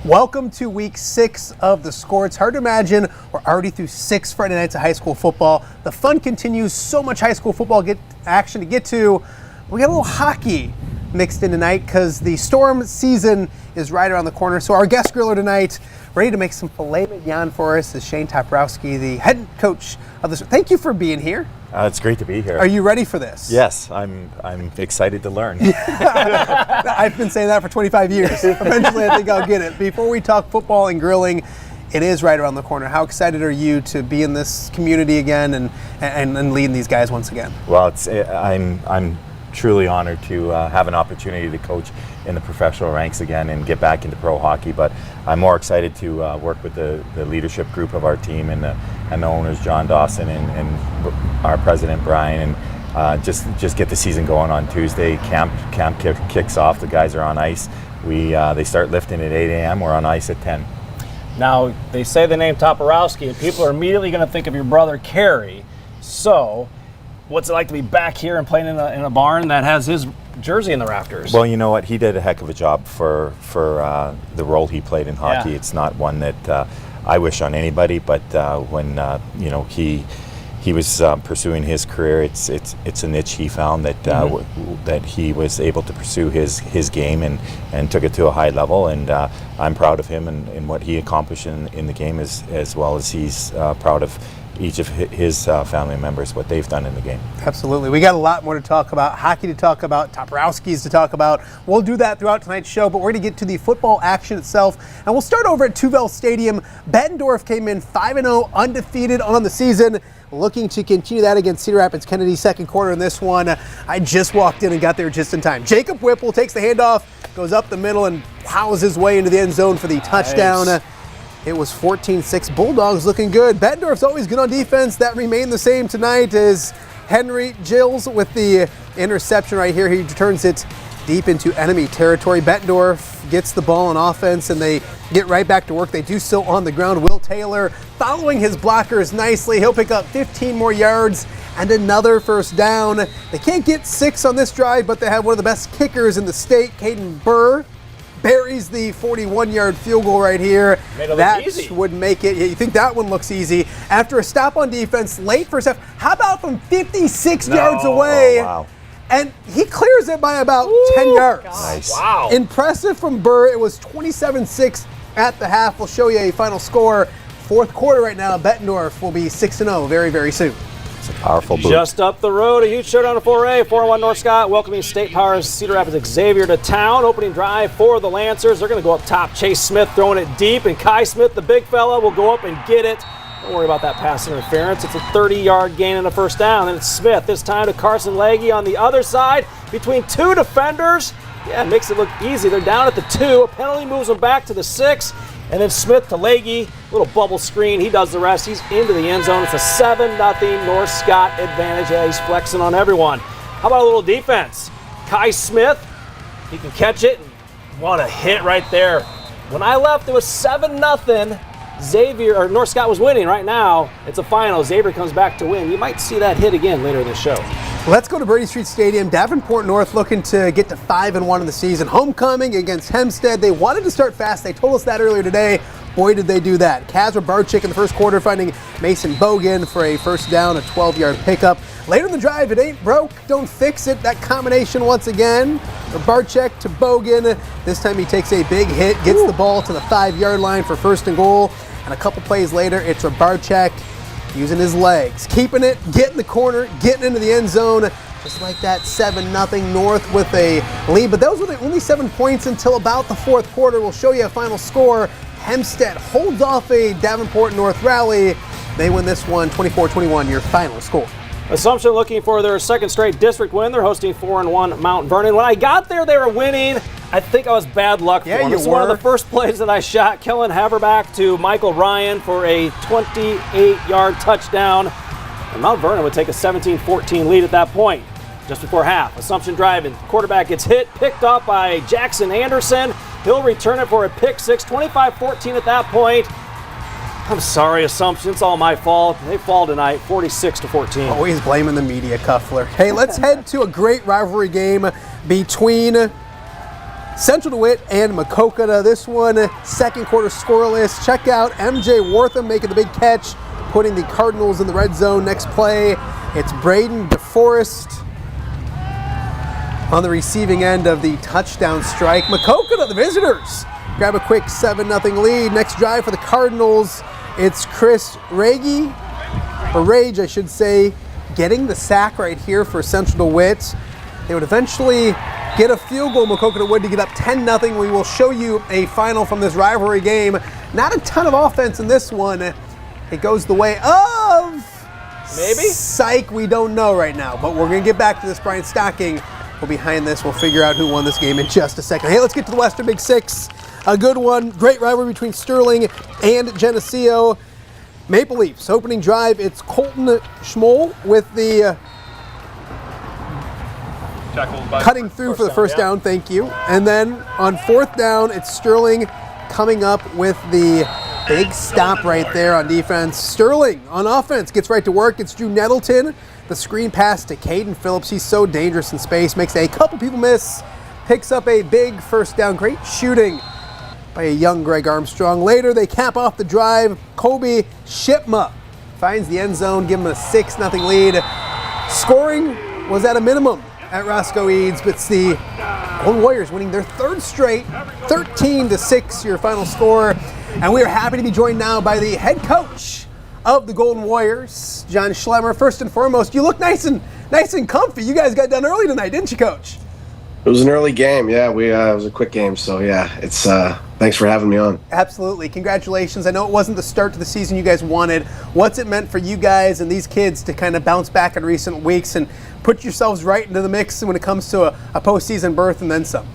Welcome to week 6 of The Score. It's hard to imagine we're already through 6 Friday nights of high school football. The fun continues. So much high school football action to get to. We got a little hockey mixed in tonight because the Storm season is right around the corner. So our guest griller tonight, ready to make some filet mignon for us, is Shane Toporowski, the head coach of the Storm. Thank you for being here. It's great to be here. Are you ready for this? Yes, I'm excited to learn. I've been saying that for 25 years. Eventually, I think I'll get it. Before we talk football and grilling, it is right around the corner. How excited are you to be in this community again and leading these guys once again? Well, I'm truly honored to have an opportunity to coach in the professional ranks again and get back into pro hockey. But I'm more excited to work with the leadership group of our team and the owners, John Dawson and our president Brian, and just get the season going on Tuesday. Camp kicks off. The guys are on ice. They start lifting at 8 a.m. We're on ice at 10. Now, they say the name Toporowski, and people are immediately going to think of your brother, Kerry. So, what's it like to be back here and playing in a barn that has his jersey in the rafters? Well, you know what? He did a heck of a job for the role he played in hockey. Yeah. It's not one that I wish on anybody, but when he was pursuing his career, it's a niche he found that that he was able to pursue his game and took it to a high level, and I'm proud of him and what he accomplished in the game as well as he's proud of each of his family members, what they've done in the game. Absolutely. We got a lot more to talk about, hockey to talk about, Toporowski's to talk about. We'll do that throughout tonight's show, but we're going to get to the football action itself. And we'll start over at Tuvel Stadium. Bettendorf came in 5-0, undefeated on the season, looking to continue that against Cedar Rapids Kennedy. Second quarter in this one. I just walked in and got there just in time. Jacob Whipple takes the handoff, goes up the middle, and plows his way into the end zone for the touchdown. Nice. It was 14-6. Bulldogs looking good. Bettendorf's always good on defense. That remained the same tonight as Henry Gills with the interception right here. He turns it deep into enemy territory. Bettendorf gets the ball on offense, and they get right back to work. They do so on the ground. Will Taylor following his blockers nicely. He'll pick up 15 more yards and another first down. They can't get 6 on this drive, but they have one of the best kickers in the state, Caden Burr. Buries the 41-yard field goal right here. That would make it. You think that one looks easy. After a stop on defense, late first half. How about from 56 yards away? Oh, wow. And he clears it by about 10 yards. Nice. Wow. Impressive from Burr. It was 27-6 at the half. We'll show you a final score. Fourth quarter right now. Bettendorf will be 6-0 very, very soon. It's a powerful boot. Just up the road, a huge showdown of 4A. 4-1 Northcott welcoming State Power's Cedar Rapids Xavier to town. Opening drive for the Lancers. They're going to go up top. Chase Smith throwing it deep, and Kai Smith, the big fella, will go up and get it. Don't worry about that pass interference. It's a 30-yard gain and a first down. And it's Smith this time to Carson Legge on the other side between 2 defenders. Yeah, it makes it look easy. They're down at the 2. A penalty moves them back to the 6. And then Smith to Legge, little bubble screen. He does the rest. He's into the end zone. It's a 7-0 Northcott advantage. Yeah, he's flexing on everyone. How about a little defense? Kai Smith, he can catch it. What a hit right there. When I left, it was 7-0. Xavier, or Northcott was winning. Right now, it's a final. Xavier comes back to win. You might see that hit again later in the show. Let's go to Brady Street Stadium. Davenport North looking to get to 5-1 in the season. Homecoming against Hemstead. They wanted to start fast. They told us that earlier today. Boy, did they do that. Kazra Barczyk in the first quarter finding Mason Bogan for a first down, a 12-yard pickup. Later in the drive, it ain't broke, don't fix it. That combination once again. From Barczyk to Bogan. This time he takes a big hit, gets the ball to the 5-yard line for first and goal. And a couple plays later, it's a Barczyk using his legs, keeping it, getting the corner, getting into the end zone. Just like that, 7-0 North with a lead. But those were the only 7 points until about the fourth quarter. We'll show you a final score. Hemstead holds off a Davenport North rally. They win this one 24-21, your final score. Assumption looking for their second straight district win. They're hosting 4-1 Mount Vernon. When I got there, they were winning. I think I was bad luck for them. This is one of the first plays that I shot. Kellen Haverback to Michael Ryan for a 28-yard touchdown. And Mount Vernon would take a 17-14 lead at that point. Just before half, Assumption driving. Quarterback gets hit, picked up by Jackson Anderson. He'll return it for a pick six, 25-14 at that point. I'm sorry, Assumption. It's all my fault. They fall tonight, 46-14. Always blaming the media, Cuffler. Hey, let's head to a great rivalry game between Central DeWitt and Makoka to this one. Second quarter scoreless. Check out MJ Wortham making the big catch, putting the Cardinals in the red zone. Next play, it's Braden DeForest on the receiving end of the touchdown strike. Makoka to the visitors. Grab a quick 7-0 lead. Next drive for the Cardinals, it's Chris Rage, I should say, getting the sack right here for Central DeWitt. They would eventually get a field goal, Makoka would, to get up 10-0. We will show you a final from this rivalry game. Not a ton of offense in this one. It goes the way of... Maybe? Psych, we don't know right now, but we're going to get back to this. Brian Stocking will be behind this. We'll figure out who won this game in just a second. Hey, let's get to the Western Big Six. A good one. Great rivalry between Sterling and Geneseo. Maple Leafs opening drive. It's Colton Schmoll with the cutting through for the first down. Thank you. And then on fourth down, it's Sterling coming up with the big stop right there on defense. Sterling on offense gets right to work. It's Drew Nettleton. The screen pass to Caden Phillips. He's so dangerous in space. Makes a couple people miss. Picks up a big first down. Great shooting by a young Greg Armstrong. Later, they cap off the drive. Kobe Shipma finds the end zone, give him a 6-0 lead. Scoring was at a minimum at Roscoe Eads, but it's the Golden Warriors winning their third straight, 13-6 your final score. And we are happy to be joined now by the head coach of the Golden Warriors, John Schlemmer. First and foremost, you look nice and comfy. You guys got done early tonight, didn't you, Coach? It was an early game, yeah. It was a quick game, so yeah. It's thanks for having me on. Absolutely, congratulations. I know it wasn't the start to the season you guys wanted. What's it meant for you guys and these kids to kind of bounce back in recent weeks and put yourselves right into the mix when it comes to a postseason berth and then some?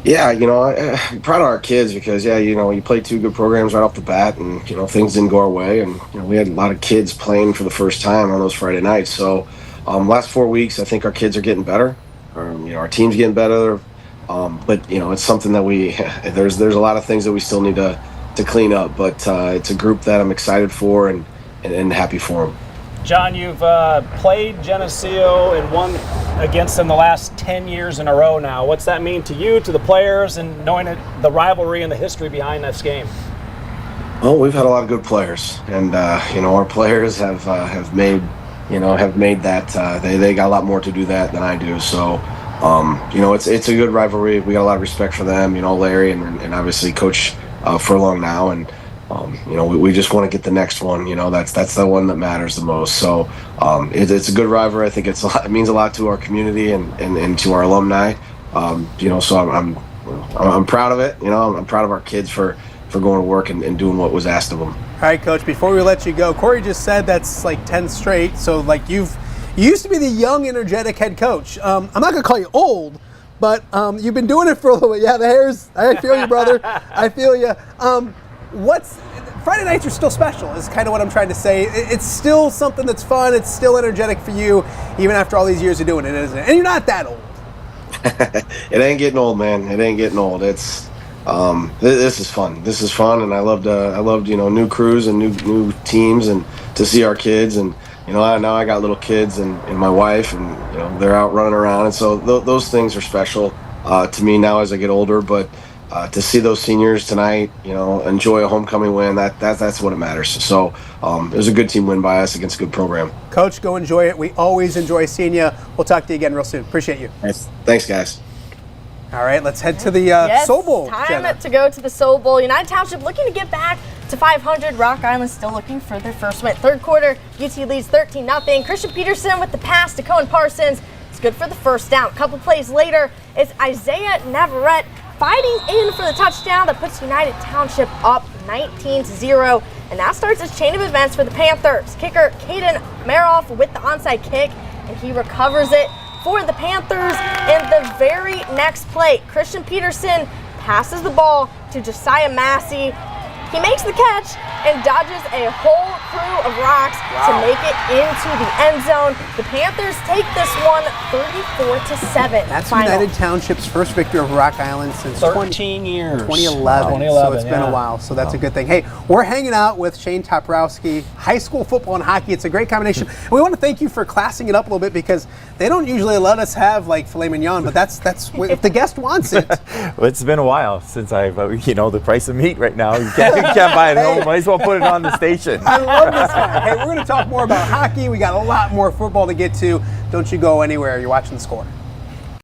Yeah, I'm proud of our kids because, you played two good programs right off the bat, and things didn't go our way, and we had a lot of kids playing for the first time on those Friday nights. So, last 4 weeks, I think our kids are getting better. Our team's getting better, but it's something that there's a lot of things that we still need to clean up. But it's a group that I'm excited for and happy for them. John, you've played Geneseo and won against them the last 10 years in a row now. What's that mean to you, to the players, and knowing the rivalry and the history behind this game? Well, we've had a lot of good players, and our players have made that they got a lot more to do that than I do. So, it's a good rivalry. We got a lot of respect for them. Larry and obviously Coach Furlong now, and we just want to get the next one. That's the one that matters the most. So, it's a good rivalry. I think it means a lot to our community and to our alumni. So I'm proud of it. I'm proud of our kids for going to work and doing what was asked of them. All right, Coach, before we let you go, Corey just said that's like 10 straight. So, you used to be the young, energetic head coach. I'm not going to call you old, but you've been doing it for a little bit. Yeah, the hairs, I feel you, brother. I feel you. Friday nights are still special is kind of what I'm trying to say. It's still something that's fun. It's still energetic for you, even after all these years of doing it, isn't it? And you're not that old. It ain't getting old, man. It ain't getting old. It's this is fun. This is fun, and I loved new crews and new teams, and to see our kids, and now I got little kids and my wife, and they're out running around, and so those things are special to me now as I get older. But to see those seniors tonight, enjoy a homecoming win, that's what it matters. So it was a good team win by us against a good program. Coach, go enjoy it. We always enjoy seeing you. We'll talk to you again real soon. Appreciate you. Thanks, guys. All right, let's head to the Soul Bowl. Time to go to the Soul Bowl. United Township looking to get back to 500. Rock Island still looking for their first win. Third quarter, UT leads 13-0. Christian Peterson with the pass to Cohen Parsons. It's good for the first down. A couple plays later, it's Isaiah Navarrete fighting in for the touchdown that puts United Township up 19-0. And that starts a chain of events for the Panthers. Kicker Caden Maroff with the onside kick, and he recovers it for the Panthers. And the very next play, Christian Peterson passes the ball to Josiah Massey. He makes the catch and dodges a whole crew of rocks to make it into the end zone. The Panthers take this one 34-7. That's final. United Township's first victory over Rock Island since 13 years. 2011. So it's been a while, so that's a good thing. Hey, we're hanging out with Shane Toprowski, high school football and hockey. It's a great combination. And we want to thank you for classing it up a little bit because they don't usually let us have like filet mignon, but that's if the guest wants it. Well, it's been a while since I've, the price of meat right now. You can't buy it at home. Might as well put it on the station. I love this guy. Hey, we're going to talk more about hockey. We got a lot more football to get to. Don't you go anywhere. You're watching The Score.